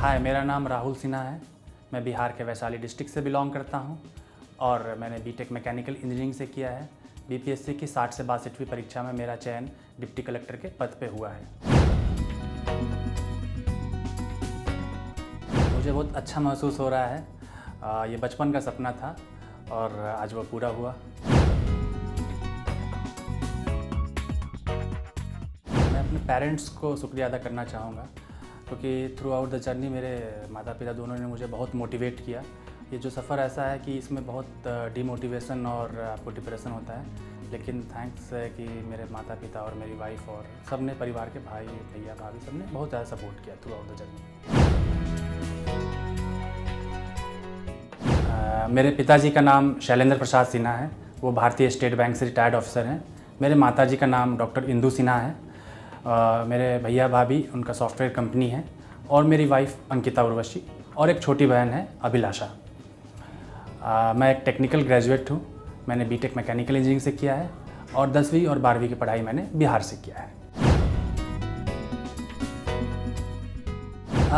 हाय, मेरा नाम राहुल सिन्हा है। मैं बिहार के वैशाली डिस्ट्रिक्ट से बिलोंग करता हूं और मैंने बीटेक मैकेनिकल इंजीनियरिंग से किया है। बीपीएससी की 60 से 62वीं परीक्षा में मेरा चयन डिप्टी कलेक्टर के पद पे हुआ है। मुझे बहुत अच्छा महसूस हो रहा है। ये बचपन का सपना था और आज वो पूरा हुआ। मैं अपने पेरेंट्स को शुक्रिया अदा करना चाहूँगा क्योंकि थ्रू आउट द जर्नी मेरे माता पिता दोनों ने मुझे बहुत मोटिवेट किया। ये जो सफ़र ऐसा है कि इसमें बहुत डिमोटिवेशन और आपको डिप्रेशन होता है, लेकिन थैंक्स है कि मेरे माता पिता और मेरी वाइफ और सब ने, परिवार के भाई भैया भाभी, सब ने बहुत ज़्यादा सपोर्ट किया थ्रू आउट द जर्नी। मेरे पिताजी का नाम शैलेंद्र प्रसाद सिन्हा है। वो भारतीय स्टेट बैंक से रिटायर्ड ऑफिसर हैं। मेरे माताजी का नाम डॉक्टर इंदु सिन्हा है। मेरे भैया भाभी, उनका सॉफ्टवेयर कंपनी है और मेरी वाइफ अंकिता उर्वशी और एक छोटी बहन है अभिलाषा। मैं एक टेक्निकल ग्रेजुएट हूँ। मैंने बीटेक मैकेनिकल इंजीनियरिंग से किया है और 10वीं और 12वीं की पढ़ाई मैंने बिहार से किया है।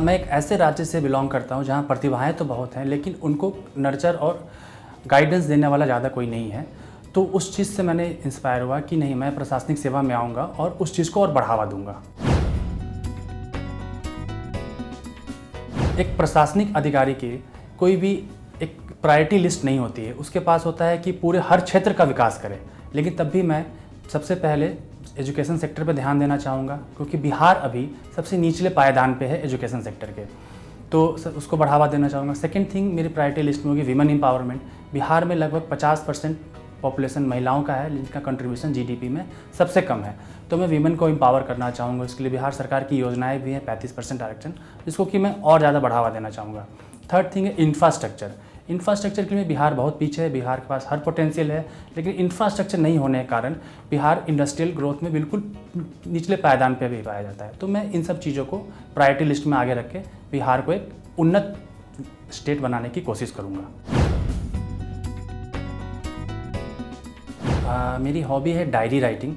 मैं एक ऐसे राज्य से बिलोंग करता हूँ जहाँ प्रतिभाएं तो बहुत हैं, लेकिन उनको नर्चर और गाइडेंस देने वाला ज़्यादा कोई नहीं है। तो उस चीज़ से मैंने इंस्पायर हुआ कि नहीं, मैं प्रशासनिक सेवा में आऊँगा और उस चीज़ को और बढ़ावा दूँगा। एक प्रशासनिक अधिकारी की कोई भी एक प्रायोरिटी लिस्ट नहीं होती है। उसके पास होता है कि पूरे हर क्षेत्र का विकास करे, लेकिन तब भी मैं सबसे पहले एजुकेशन सेक्टर पे ध्यान देना चाहूँगा क्योंकि बिहार अभी सबसे निचले पायदान पे है एजुकेशन सेक्टर के, तो उसको बढ़ावा देना चाहूँगा। सेकंड थिंग मेरी प्रायोरिटी लिस्ट में होगी विमेन एम्पावरमेंट। बिहार में लगभग 50% पॉपुलेशन महिलाओं का है, जिनका कंट्रीब्यूशन जीडीपी में सबसे कम है। तो मैं वीमेन को एम्पावर करना चाहूँगा। इसके लिए बिहार सरकार की योजनाएं भी हैं, 35% आरक्षण, जिसको कि मैं और ज़्यादा बढ़ावा देना चाहूँगा। थर्ड थिंग है इंफ्रास्ट्रक्चर। इंफ्रास्ट्रक्चर के लिए बिहार बहुत पीछे है। बिहार के पास हर पोटेंशियल है, लेकिन इंफ्रास्ट्रक्चर नहीं होने के कारण बिहार इंडस्ट्रियल ग्रोथ में बिल्कुल निचले पायदान पे भी पाया जाता है। तो मैं इन सब चीज़ों को प्रायोरिटी लिस्ट में आगे रख के बिहार को एक उन्नत स्टेट बनाने की कोशिश करूँगा। मेरी हॉबी है डायरी राइटिंग,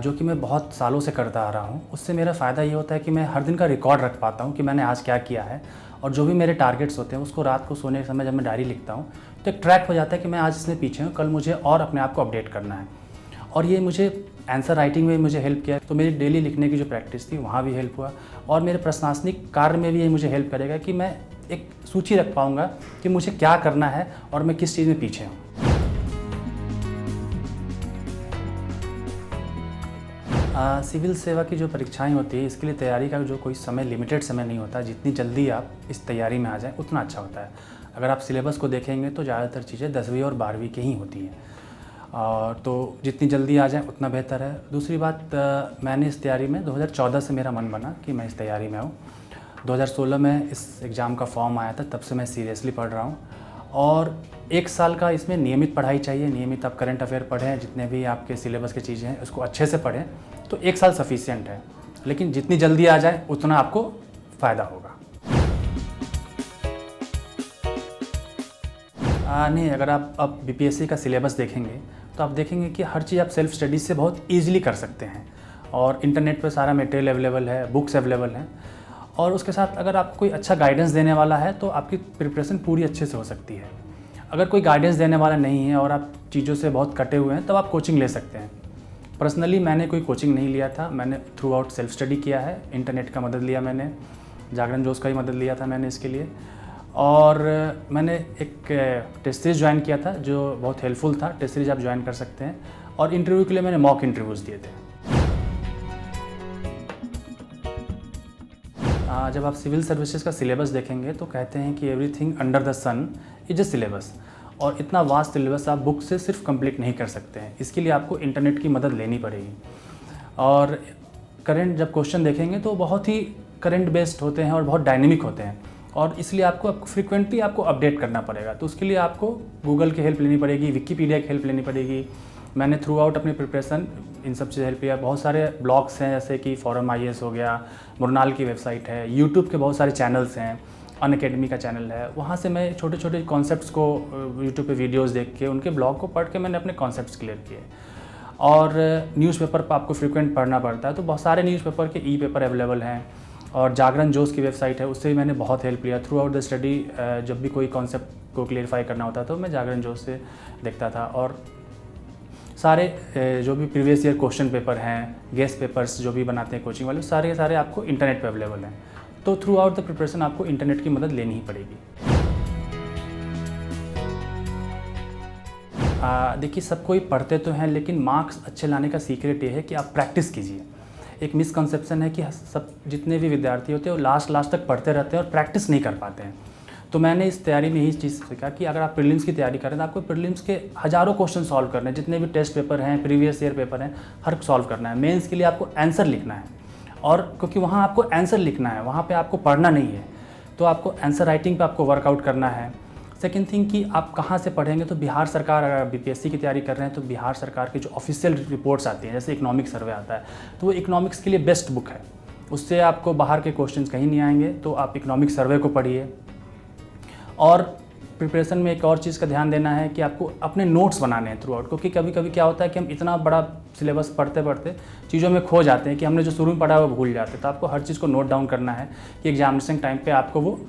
जो कि मैं बहुत सालों से करता आ रहा हूँ। उससे मेरा फ़ायदा ये होता है कि मैं हर दिन का रिकॉर्ड रख पाता हूँ कि मैंने आज क्या किया है, और जो भी मेरे टारगेट्स होते हैं उसको रात को सोने के समय जब मैं डायरी लिखता हूँ तो एक ट्रैक हो जाता है कि मैं आज इसमें पीछे हूँ, कल मुझे और अपने आप को अपडेट करना है। और ये मुझे आंसर राइटिंग में मुझे हेल्प किया, तो मेरी डेली लिखने की जो प्रैक्टिस थी वहाँ भी हेल्प हुआ, और मेरे प्रशासनिक कार्य में भी ये मुझे हेल्प करेगा कि मैं एक सूची रख पाऊँगा कि मुझे क्या करना है और मैं किस चीज़ में पीछे हूँ। सिविल सेवा की जो परीक्षाएं होती है, इसके लिए तैयारी का जो कोई समय, लिमिटेड समय नहीं होता। जितनी जल्दी आप इस तैयारी में आ जाएं उतना अच्छा होता है। अगर आप सिलेबस को देखेंगे तो ज़्यादातर चीज़ें 10वीं और 12वीं की ही होती हैं, तो जितनी जल्दी आ जाएं उतना बेहतर है। दूसरी बात, मैंने इस तैयारी में 2014 से मेरा मन बना कि मैं इस तैयारी में आऊँ। 2016 में इस एग्ज़ाम का फॉर्म आया था, तब से मैं सीरियसली पढ़ रहा हूँ। और 1 साल का इसमें नियमित पढ़ाई चाहिए। नियमित आप करंट अफेयर पढ़ें, जितने भी आपके सिलेबस की चीज़ें हैं उसको अच्छे से पढ़ें, तो 1 साल सफिशिएंट है। लेकिन जितनी जल्दी आ जाए उतना आपको फ़ायदा होगा। नहीं, अगर आप अब बीपीएससी का सिलेबस देखेंगे तो आप देखेंगे कि हर चीज़ आप सेल्फ स्टडी से बहुत ईजिली कर सकते हैं, और इंटरनेट पर सारा मटेरियल अवेलेबल है, बुक्स अवेलेबल हैं। और उसके साथ अगर आपको कोई अच्छा गाइडेंस देने वाला है तो आपकी प्रिपरेशन पूरी अच्छे से हो सकती है। अगर कोई गाइडेंस देने वाला नहीं है और आप चीज़ों से बहुत कटे हुए हैं, तब आप कोचिंग ले सकते हैं। पर्सनली मैंने कोई कोचिंग नहीं लिया था, मैंने थ्रू आउट सेल्फ स्टडी किया है। इंटरनेट का मदद लिया मैंने, जागरण जोश का ही मदद लिया था मैंने इसके लिए। और मैंने एक टेस्ट सीरीज ज्वाइन किया था जो बहुत हेल्पफुल था। टेस्ट सीरीज आप ज्वाइन कर सकते हैं। और इंटरव्यू के लिए मैंने मॉक इंटरव्यूज़ दिए थे। जब आप सिविल सर्विसेज का सिलेबस देखेंगे तो कहते हैं कि everything under the sun is a syllabus, और इतना वास्ट सिलेबस आप बुक से सिर्फ कंप्लीट नहीं कर सकते हैं। इसके लिए आपको इंटरनेट की मदद लेनी पड़ेगी। और करंट जब क्वेश्चन देखेंगे तो बहुत ही करंट बेस्ड होते हैं और बहुत डायनेमिक होते हैं, और इसलिए आपको फ्रिक्वेंटली आपको अपडेट करना पड़ेगा। तो उसके लिए आपको गूगल की हेल्प लेनी पड़ेगी, विकीपीडिया की हेल्प लेनी पड़ेगी। मैंने थ्रू आउट अपनी प्रिपरेशन इन सब चीज़ हेल्प लिया। बहुत सारे ब्लॉग्स हैं, जैसे कि फॉरम IAS हो गया, मुरनाल की वेबसाइट है, यूट्यूब के बहुत सारे चैनल्स हैं, अनअकैडमी का चैनल है। वहाँ से मैं छोटे छोटे कॉन्सेप्ट्स को यूट्यूब पे वीडियोस देख के, उनके ब्लॉग को पढ़ के मैंने अपने कॉन्सेप्ट्स क्लियर किए। और न्यूज़पेपर पर आपको फ्रीक्वेंट पढ़ना पड़ता है, तो बहुत सारे न्यूज़पेपर के ई पेपर अवेलेबल हैं। और जागरण जोश की वेबसाइट है, उससे भी मैंने बहुत हेल्प लिया थ्रू आउट द स्टडी। जब भी कोई कॉन्सेप्ट को क्लियरफाई करना होता तो मैं जागरण जोश से देखता था। और सारे जो भी प्रीवियस ईयर क्वेश्चन पेपर हैं, गेस्ट पेपर्स जो भी बनाते हैं कोचिंग वाले, सारे के सारे आपको इंटरनेट पे अवेलेबल हैं। तो थ्रू आउट द प्रिपरेशन आपको इंटरनेट की मदद लेनी ही पड़ेगी। देखिए, सब कोई पढ़ते तो हैं, लेकिन मार्क्स अच्छे लाने का सीक्रेट ये है कि आप प्रैक्टिस कीजिए। एक मिसकंसेप्शन है कि सब जितने भी विद्यार्थी होते हैं वो लास्ट तक पढ़ते रहते हैं और प्रैक्टिस नहीं कर पाते हैं। तो मैंने इस तैयारी में यही चीज़ सीखा कि अगर आप प्रीलिम्स की तैयारी करें तो आपको प्रीलिम्स के हज़ारों क्वेश्चन सॉल्व करने हैं, जितने भी टेस्ट पेपर हैं, प्रीवियस ईयर पेपर हैं, हर सॉल्व करना है। मेंस के लिए आपको आंसर लिखना है, और क्योंकि वहाँ आपको आंसर लिखना है, वहाँ पे आपको पढ़ना नहीं है, तो आपको आंसर राइटिंग पे आपको वर्कआउट करना है। सेकेंड थिंग कि आप कहाँ से पढ़ेंगे, तो बिहार सरकार, अगर बीपीएससी की तैयारी कर रहे हैं तो बिहार सरकार की जो ऑफिशियल रिपोर्ट्स आती हैं, जैसे इकोनॉमिक सर्वे आता है, तो वो इकोनॉमिक्स के लिए बेस्ट बुक है। उससे आपको बाहर के क्वेश्चंस कहीं नहीं आएंगे, तो आप इकोनॉमिक सर्वे को पढ़िए। और प्रिपरेशन में एक और चीज़ का ध्यान देना है कि आपको अपने नोट्स बनाने हैं थ्रू आउट, क्योंकि कभी कभी क्या होता है कि हम इतना बड़ा सिलेबस पढ़ते पढ़ते चीज़ों में खो जाते हैं कि हमने जो शुरू में पढ़ा है वो भूल जाते हैं। तो आपको हर चीज़ को नोट डाउन करना है कि एग्जामिनेशन टाइम पे आपको वो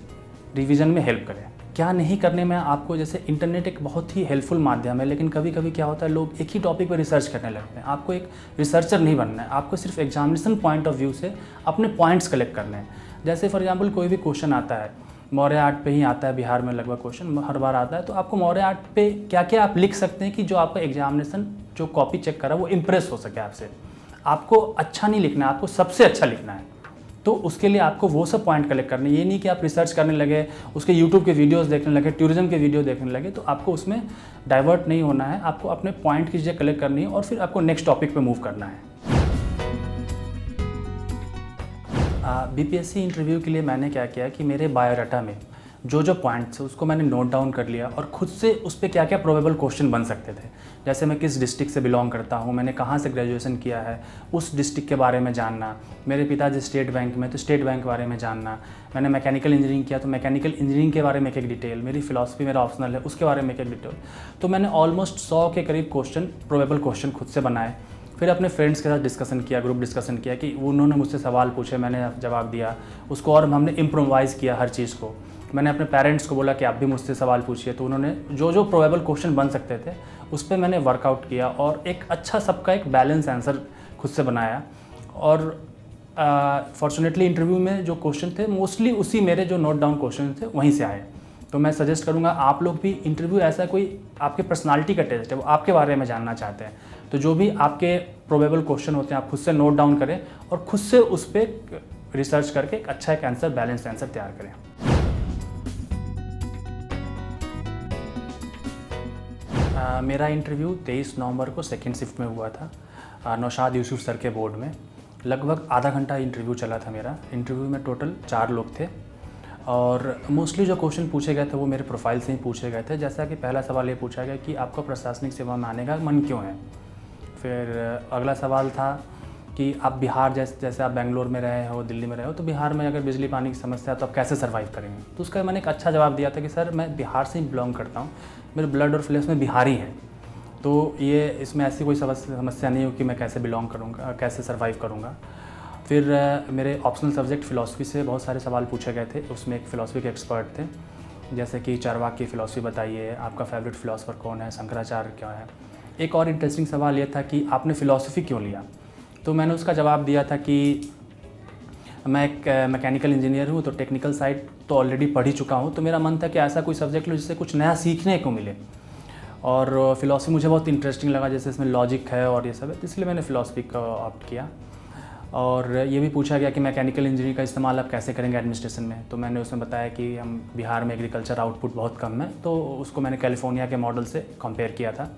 रिवीजन में हेल्प करे। क्या नहीं करने में आपको, जैसे इंटरनेट एक बहुत ही हेल्पफुल माध्यम है, लेकिन कभी कभी क्या होता है लोग एक ही टॉपिक पर रिसर्च करने लगते हैं। आपको एक रिसर्चर नहीं बनना है, आपको सिर्फ एग्जामिनेशन पॉइंट ऑफ व्यू से अपने पॉइंट्स कलेक्ट करने हैं। जैसे फॉर एग्जाम्पल कोई भी क्वेश्चन आता है, मौर्य आर्ट पे ही आता है, बिहार में लगभग क्वेश्चन हर बार आता है, तो आपको मौर्य आर्ट पे क्या क्या आप लिख सकते हैं कि जो आपका एग्जामिनेशन जो कॉपी चेक करा वो इम्प्रेस हो सके आपसे। आपको अच्छा नहीं लिखना है, आपको सबसे अच्छा लिखना है। तो उसके लिए आपको वो सब पॉइंट कलेक्ट करने, ये नहीं कि आप रिसर्च करने लगे, उसके यूट्यूब के वीडियोस देखने लगे, टूरिज्म के वीडियो देखने लगे, तो आपको उसमें डाइवर्ट नहीं होना है। आपको अपने पॉइंट की चीज़ें कलेक्ट करनी है और फिर आपको नेक्स्ट टॉपिक पे मूव करना है। बीपीएससी इंटरव्यू के लिए मैंने क्या किया कि मेरे बायोडाटा में जो जो पॉइंट्स है उसको मैंने नोट डाउन कर लिया, और खुद से उस पर क्या क्या प्रोबेबल क्वेश्चन बन सकते थे। जैसे मैं किस डिस्ट्रिक्ट से बिलोंग करता हूँ, मैंने कहाँ से ग्रेजुएशन किया है, उस डिस्ट्रिक्ट के बारे में जानना। मेरे पिताजी स्टेट बैंक में, तो स्टेट बैंक के बारे में जानना। मैंने मैकेनिकल इंजीनियरिंग किया तो मैकेनिकल इंजीनियरिंग के बारे में एक डिटेल। मेरी फिलॉसफी मेरा ऑप्शनल है, उसके बारे में एक डिटेल। तो मैंने ऑलमोस्ट 100 के करीब क्वेश्चन, प्रोबेबल क्वेश्चन खुद से बनाए। फिर अपने फ्रेंड्स के साथ डिस्कशन किया, ग्रुप डिस्कशन किया कि उन्होंने मुझसे सवाल पूछे, मैंने जवाब दिया उसको, और हमने इम्प्रोवाइज़ किया हर चीज़ को। मैंने अपने पेरेंट्स को बोला कि आप भी मुझसे सवाल पूछिए, तो उन्होंने जो जो प्रोबेबल क्वेश्चन बन सकते थे उस पर मैंने वर्कआउट किया, और एक अच्छा सबका एक बैलेंस आंसर खुद से बनाया। और फॉर्चुनेटली इंटरव्यू में जो क्वेश्चन थे मोस्टली उसी मेरे जो नोट डाउन क्वेश्चन थे वहीं से आए। तो मैं सजेस्ट करूँगा आप लोग भी, इंटरव्यू ऐसा कोई आपके पर्सनालिटी का टेस्ट है, वो आपके बारे में जानना चाहते हैं, तो जो भी आपके प्रोबेबल क्वेश्चन होते हैं आप खुद से नोट डाउन करें और खुद से उस पर रिसर्च करके एक अच्छा एक आंसर, बैलेंस्ड आंसर तैयार करें। मेरा इंटरव्यू 23 नवंबर को सेकेंड शिफ्ट में हुआ था, नौशाद यूसुफ सर के बोर्ड में। लगभग आधा घंटा इंटरव्यू चला था मेरा। इंटरव्यू में टोटल 4 लोग थे, और मोस्टली जो क्वेश्चन पूछे गए थे वो मेरे प्रोफाइल से ही पूछे गए थे। जैसा कि पहला सवाल ये पूछा गया कि आपको प्रशासनिक सेवा में आने का मन क्यों है। फिर अगला सवाल था कि आप बिहार, जैसे आप बेंगलोर में रहे हो, दिल्ली में रहे हो, तो बिहार में अगर बिजली पानी की समस्या है तो आप कैसे सर्वाइव करेंगे। तो उसका मैंने एक अच्छा जवाब दिया था कि सर मैं बिहार से ही बिलोंग करता हूँ, मेरे ब्लड और फ्लेश में बिहारी है, तो ये इसमें ऐसी कोई समस्या नहीं हो कि मैं कैसे बिलोंग करूँगा, कैसे सर्वाइव करूँगा। फिर मेरे ऑप्शनल सब्जेक्ट फ़िलासफ़ी से बहुत सारे सवाल पूछे गए थे। उसमें एक फ़िलासफ़ी के एक्सपर्ट थे, जैसे कि चारवाक की फ़िलासफ़ी बताइए, आपका फेवरेट फ़िलासफ़र कौन है, शंकराचार्य क्या है। एक और इंटरेस्टिंग सवाल ये था कि आपने फ़िलासफ़ी क्यों लिया। तो मैंने उसका जवाब दिया था कि मैं एक मैकेनिकल इंजीनियर हूँ, तो टेक्निकल साइड तो ऑलरेडी पढ़ ही चुका हूँ, तो मेरा मन था कि ऐसा कोई सब्जेक्ट लो जिससे कुछ नया सीखने को मिले। और फ़िलासफ़ी मुझे बहुत इंटरेस्टिंग लगा, जैसे इसमें लॉजिक है और ये सब है, तो इसलिए मैंने फ़िलासफ़ी का ऑप्ट किया। और ये भी पूछा गया कि मैकेनिकल इंजीनियरिंग का इस्तेमाल आप कैसे करेंगे एडमिनिस्ट्रेशन में। तो मैंने उसमें बताया कि हम बिहार में एग्रीकल्चर आउटपुट बहुत कम है, तो उसको मैंने कैलिफोर्निया के मॉडल से कंपेयर किया था।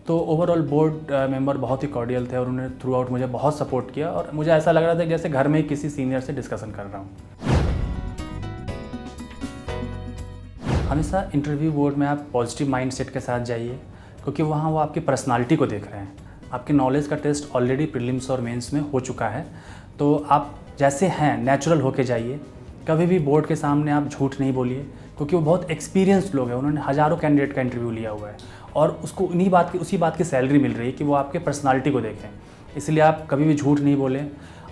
तो ओवरऑल बोर्ड मेंबर बहुत ही कॉर्डियल थे और उन्होंने थ्रू आउट मुझे बहुत सपोर्ट किया, और मुझे ऐसा लग रहा था कि जैसे घर में किसी सीनियर से डिस्कशन कर रहा हूँ। हमेशा इंटरव्यू बोर्ड में आप पॉजिटिव माइंडसेट के साथ जाइए, क्योंकि वहाँ वो आपकी पर्सनालिटी को देख रहे हैं। आपके नॉलेज का टेस्ट ऑलरेडी प्रीलिम्स और मेंस में हो चुका है, तो आप जैसे हैं नेचुरल होके जाइए। कभी भी बोर्ड के सामने आप झूठ नहीं बोलिए, क्योंकि वो बहुत एक्सपीरियंस्ड लोग हैं, उन्होंने हज़ारों कैंडिडेट का इंटरव्यू लिया हुआ है, और उसको उसी बात की सैलरी मिल रही है कि वो आपके पर्सनालिटी को देखें। इसलिए आप कभी भी झूठ नहीं बोलें।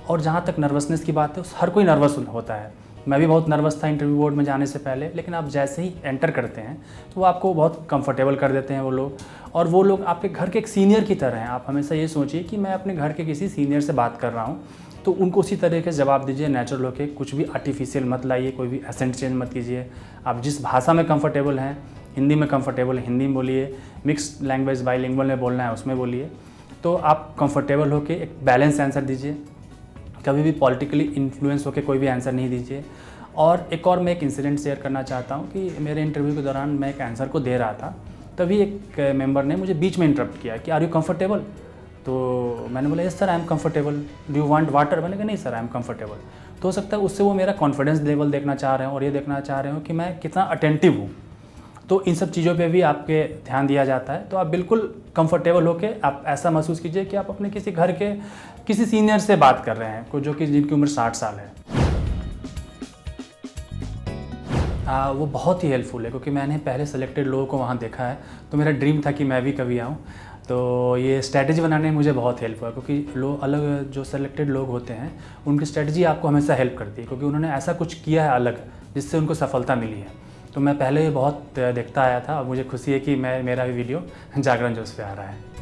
और जहाँ तक नर्वसनेस की बात है, हर कोई नर्वस होता है। मैं भी बहुत नर्वस था इंटरव्यू बोर्ड में जाने से पहले, लेकिन आप जैसे ही एंटर करते हैं तो वो आपको बहुत कंफर्टेबल कर देते हैं वो लोग, और वो लोग आपके घर के एक सीनियर की तरह हैं। आप हमेशा ये सोचिए कि मैं अपने घर के किसी सीनियर से बात कर रहा हूँ, तो उनको उसी तरीके से जवाब दीजिए, नेचुरल होके, कुछ भी आर्टिफिशियल मत लाइए, कोई भी एसेंट चेंज मत कीजिए। आप जिस भाषा में कंफर्टेबल हैं, हिंदी में कंफर्टेबल है हिंदी में बोलिए, मिक्स लैंग्वेज बाइलिंगुअल में बोलना है उसमें बोलिए, तो आप कंफर्टेबल होके एक बैलेंस आंसर दीजिए। कभी भी पॉलिटिकली इन्फ्लुएंस होकर कोई भी आंसर नहीं दीजिए। और मैं एक इंसिडेंट शेयर करना चाहता हूँ कि मेरे इंटरव्यू के दौरान मैं एक आंसर को दे रहा था, तभी एक मेंबर ने मुझे बीच में इंटरप्ट किया कि आर यू कंफर्टेबल। तो मैंने बोला yes sir I am comfortable, do you want water. मैंने कहा नहीं सर आई एम कंफर्टेबल। तो हो सकता है उससे वो मेरा कॉन्फिडेंस लेवल देखना चाह रहे हो और ये देखना चाह रहे हो कि मैं कितना अटेंटिव हूँ। तो इन सब चीज़ों पे भी आपके ध्यान दिया जाता है। तो आप बिल्कुल कंफर्टेबल होके आप ऐसा महसूस कीजिए कि आप अपने किसी घर के किसी सीनियर से बात कर रहे हैं, जो कि जिनकी उम्र 60 साल है। वो बहुत ही हेल्पफुल है, क्योंकि मैंने पहले सेलेक्टेड लोगों को वहाँ देखा है, तो मेरा ड्रीम था कि मैं भी कभी आऊँ। तो ये स्ट्रैटेजी बनाने में मुझे बहुत हेल्प हुआ, क्योंकि लोग अलग जो सेलेक्टेड लोग होते हैं उनकी स्ट्रैटेजी आपको हमेशा हेल्प करती है, क्योंकि उन्होंने ऐसा कुछ किया है अलग जिससे उनको सफलता मिली है। तो मैं पहले बहुत देखता आया था और मुझे खुशी है कि मेरा भी वीडियो जागरण जोश पे आ रहा है।